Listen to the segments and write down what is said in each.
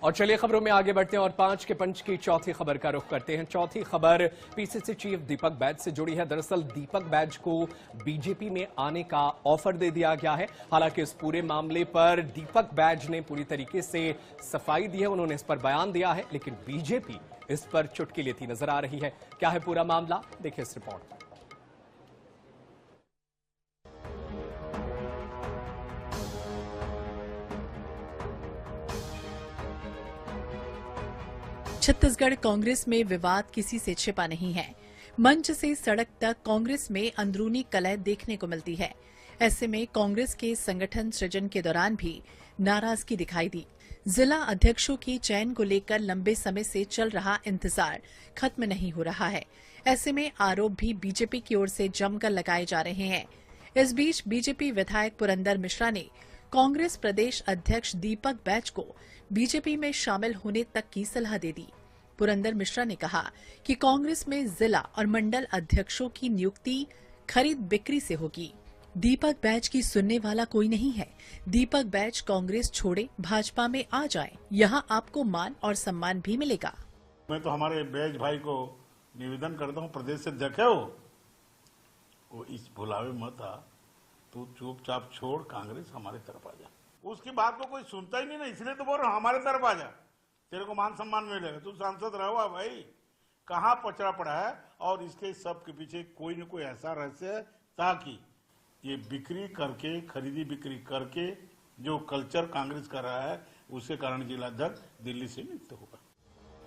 और चलिए खबरों में आगे बढ़ते हैं और 5 के पंच की चौथी खबर का रुख करते हैं। चौथी खबर पीसीसी चीफ दीपक बैज से जुड़ी है। दरअसल दीपक बैज को बीजेपी में आने का ऑफर दे दिया गया है। हालांकि इस पूरे मामले पर दीपक बैज ने पूरी तरीके से सफाई दी है, उन्होंने इस पर बयान दिया है, लेकिन बीजेपी इस पर चुटकी लेती नजर आ रही है। क्या है पूरा मामला, देखिए इस रिपोर्ट में। छत्तीसगढ़ कांग्रेस में विवाद किसी से छिपा नहीं है। मंच से सड़क तक कांग्रेस में अंदरूनी कलह देखने को मिलती है। ऐसे में कांग्रेस के संगठन सृजन के दौरान भी नाराजगी दिखाई दी। जिला अध्यक्षों की चयन को लेकर लंबे समय से चल रहा इंतजार खत्म नहीं हो रहा है। ऐसे में आरोप भी बीजेपी की ओर से जमकर लगाए जा रहे हैं। इस बीच बीजेपी विधायक पुरंदर मिश्रा ने कांग्रेस प्रदेश अध्यक्ष दीपक बैज को बीजेपी में शामिल होने तक की सलाह दे दी। पुरंदर मिश्रा ने कहा कि कांग्रेस में जिला और मंडल अध्यक्षों की नियुक्ति खरीद बिक्री से होगी। दीपक बैज की सुनने वाला कोई नहीं है। दीपक बैज कांग्रेस छोड़े भाजपा में आ जाए, यहाँ आपको मान और सम्मान भी मिलेगा। मैं तो हमारे बैज भाई को निवेदन करता हूँ, प्रदेश से देखे वो इस भुलावे मत आ, तू चुपचाप छोड़, कांग्रेस हमारे तरफ आ जा। उसकी बात को कोई सुनता ही नहीं ना, इसलिए तो बोल रहा हूं हमारे तरफ आ जा, तेरे को मान सम्मान मिलेगा, तू सांसद रहो भाई। कहाँ पचड़ा पड़ा है, और इसके सब के पीछे कोई न कोई ऐसा रहस्य है ताकि ये बिक्री करके, खरीदी बिक्री करके जो कल्चर कांग्रेस कर रहा है, उसके कारण जिलाध्यक्ष दिल्ली से नियुक्त होगा।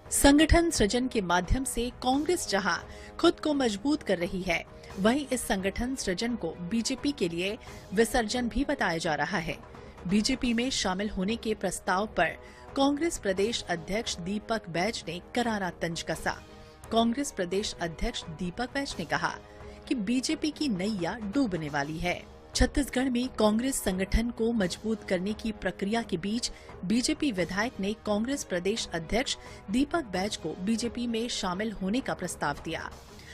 संगठन सृजन के माध्यम से कांग्रेस जहां खुद को मजबूत कर रही है, वहीं इस संगठन सृजन को बीजेपी के लिए विसर्जन भी बताया जा रहा है। बीजेपी में शामिल होने के प्रस्ताव पर कांग्रेस प्रदेश अध्यक्ष दीपक बैज ने करारा तंज कसा। कांग्रेस प्रदेश अध्यक्ष दीपक बैज ने कहा कि बीजेपी की नैया डूबने वाली है। छत्तीसगढ़ में कांग्रेस संगठन को मजबूत करने की प्रक्रिया के बीच बीजेपी विधायक ने कांग्रेस प्रदेश अध्यक्ष दीपक बैज को बीजेपी में शामिल होने का प्रस्ताव दिया।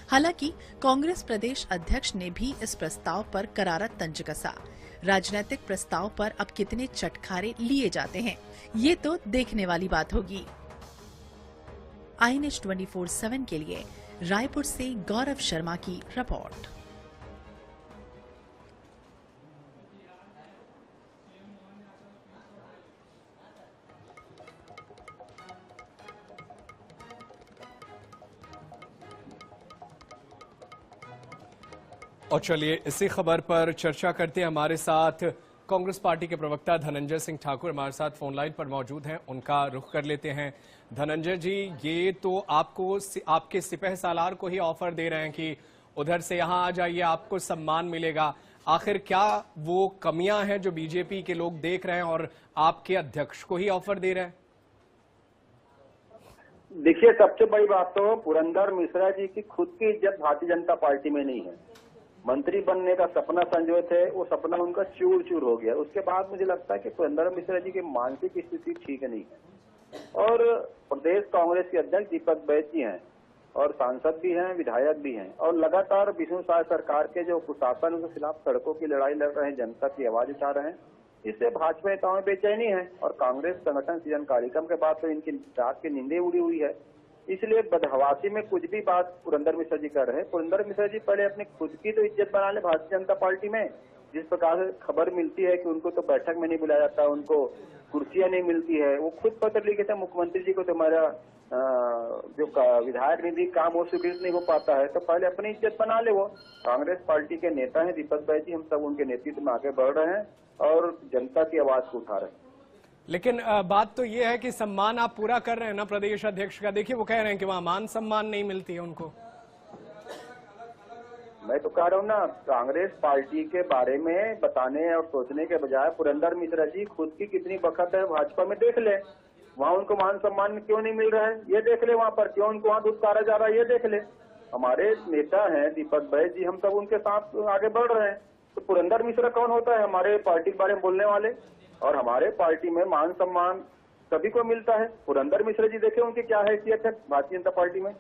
हालांकि कांग्रेस प्रदेश अध्यक्ष ने भी इस प्रस्ताव पर करारा तंज कसा। राजनीतिक प्रस्ताव पर अब कितने चटखारे लिए जाते हैं, ये तो देखने वाली बात होगी। INH 24/7 के लिए रायपुर से गौरव शर्मा की रिपोर्ट। और चलिए इसी खबर पर चर्चा करते हैं। हमारे साथ कांग्रेस पार्टी के प्रवक्ता धनंजय सिंह ठाकुर हमारे साथ फोन लाइन पर मौजूद हैं, उनका रुख कर लेते हैं। धनंजय जी, ये तो आपके सिपह सालार को ही ऑफर दे रहे हैं कि उधर से यहां आ जाइए, आपको सम्मान मिलेगा। आखिर क्या वो कमियां हैं जो बीजेपी के लोग देख रहे हैं और आपके अध्यक्ष को ही ऑफर दे रहे हैं? देखिए, सबसे बड़ी बात तो पुरंदर मिश्रा जी की खुद की इज्जत भारतीय जनता पार्टी में नहीं है। मंत्री बनने का सपना संजोए थे, वो सपना उनका चूर चूर हो गया। उसके बाद मुझे लगता है कि पुरंदर मिश्रा जी की मानसिक स्थिति ठीक नहीं है। और प्रदेश कांग्रेस के अध्यक्ष दीपक बैज जी हैं और सांसद भी हैं, विधायक भी हैं, और लगातार विष्णु साय सरकार के जो कुशासन उनके खिलाफ सड़कों की लड़ाई लड़ रहे हैं, जनता की आवाज उठा रहे हैं। इससे भाजपा नेताओं में बेचैनी है और कांग्रेस संगठन सृजन कार्यक्रम के बाद तो इनकी रात की नींदें उड़ी हुई है। इसलिए बदहवासी में कुछ भी बात पुरंदर मिश्रा जी कर रहे हैं। पुरंदर मिश्रा जी पहले अपनी खुद की तो इज्जत बना ले भारतीय जनता पार्टी में। जिस प्रकार से खबर मिलती है कि उनको तो बैठक में नहीं बुलाया जाता, उनको कुर्सियां नहीं मिलती है, वो खुद पत्र लिखे थे मुख्यमंत्री जी को, तुम्हारा जो विधायक निधि काम वो स्वीकृत नहीं हो पाता है, तो पहले अपनी इज्जत बना ले। वो कांग्रेस पार्टी के नेता है दीपक बैज जी, हम सब उनके नेतृत्व में आगे बढ़ रहे हैं और जनता की आवाज को उठा रहे हैं। लेकिन बात तो ये है कि सम्मान आप पूरा कर रहे हैं ना प्रदेश अध्यक्ष का। देखिए वो कह रहे हैं कि वहां मान सम्मान नहीं मिलती है उनको। मैं तो कह रहा हूँ ना, कांग्रेस पार्टी के बारे में बताने और सोचने के बजाय पुरंदर मिश्रा जी खुद की कितनी बखत है भाजपा में देख ले। वहाँ उनको मान सम्मान क्यों नहीं मिल रहा है ये देख ले, वहाँ पर क्यों उनको वहाँ दुत्कारा जा रहा है ये देख ले। हमारे नेता हैं दीपक बैज जी, हम सब उनके साथ आगे बढ़ रहे हैं। तो पुरंदर मिश्रा कौन होता है हमारे पार्टी के बारे में बोलने वाले? और हमारे पार्टी में मान सम्मान सभी को मिलता है। पुरंदर मिश्रा जी देखे उनकी क्या हैसियत है भारतीय जनता पार्टी में।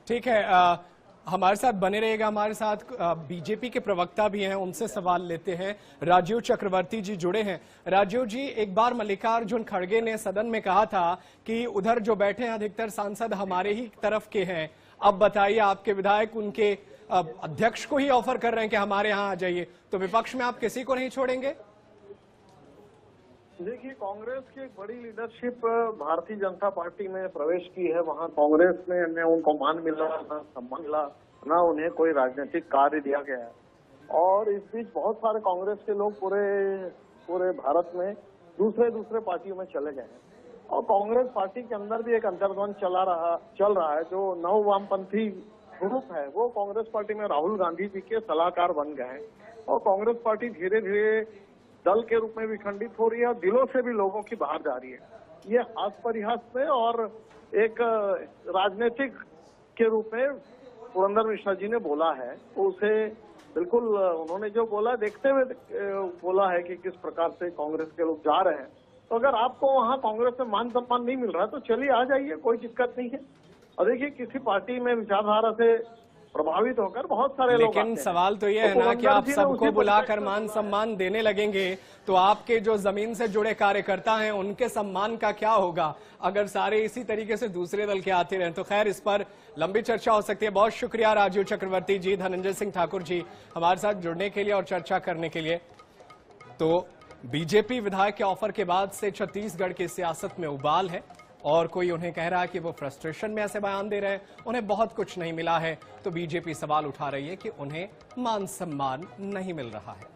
ठीक है, हमारे साथ बने रहेगा। हमारे साथ बीजेपी के प्रवक्ता भी हैं, उनसे सवाल लेते हैं। राजीव चक्रवर्ती जी जुड़े हैं। राजीव जी, एक बार मल्लिकार्जुन खड़गे ने सदन में कहा था कि उधर जो बैठे हैं अधिकतर सांसद हमारे ही तरफ के हैं। अब बताइए, आपके विधायक उनके अध्यक्ष को ही ऑफर कर रहे हैं कि हमारे यहाँ आ जाइए, तो विपक्ष में आप किसी को नहीं छोड़ेंगे? देखिए, कांग्रेस की एक बड़ी लीडरशिप भारतीय जनता पार्टी में प्रवेश की है। वहां कांग्रेस में न उनको मान मिला, न सम्मान मिला, न उन्हें कोई राजनीतिक कार्य दिया गया है। और इस बीच बहुत सारे कांग्रेस के लोग पूरे भारत में दूसरे पार्टियों में चले गए हैं। और कांग्रेस पार्टी के अंदर भी एक अंतर्द्वंद चल रहा है। जो नव वामपंथी ग्रुप है वो कांग्रेस पार्टी में राहुल गांधी जी के सलाहकार बन गए हैं। और कांग्रेस पार्टी धीरे धीरे दल के रूप में विखंडित हो रही है और दिलों से भी लोगों की बाहर जा रही है। ये हास परिहास में और एक राजनीतिक के रूप में पुरंदर मिश्रा जी ने बोला है, तो उसे बिल्कुल उन्होंने जो बोला देखते हुए बोला है कि किस प्रकार से कांग्रेस के लोग जा रहे हैं। तो अगर आपको वहाँ कांग्रेस में मान सम्मान नहीं मिल रहा तो चलिए आ जाइए, कोई दिक्कत नहीं है। और देखिए, किसी पार्टी में विचारधारा से प्रभावित होकर बहुत सारे लोग आते हैं। लेकिन सवाल तो ये है ना कि आप सबको बुलाकर मान सम्मान देने लगेंगे तो आपके जो जमीन से जुड़े कार्यकर्ता हैं उनके सम्मान का क्या होगा अगर सारे इसी तरीके से दूसरे दल के आते रहे? तो खैर, इस पर लंबी चर्चा हो सकती है। बहुत शुक्रिया राजीव चक्रवर्ती जी, धनंजय सिंह ठाकुर जी हमारे साथ जुड़ने के लिए और चर्चा करने के लिए। तो बीजेपी विधायक के ऑफर के बाद से छत्तीसगढ़ की सियासत में उबाल है और कोई उन्हें कह रहा है कि वो फ्रस्ट्रेशन में ऐसे बयान दे रहे हैं, उन्हें बहुत कुछ नहीं मिला है। तो बीजेपी सवाल उठा रही है कि उन्हें मान सम्मान नहीं मिल रहा है।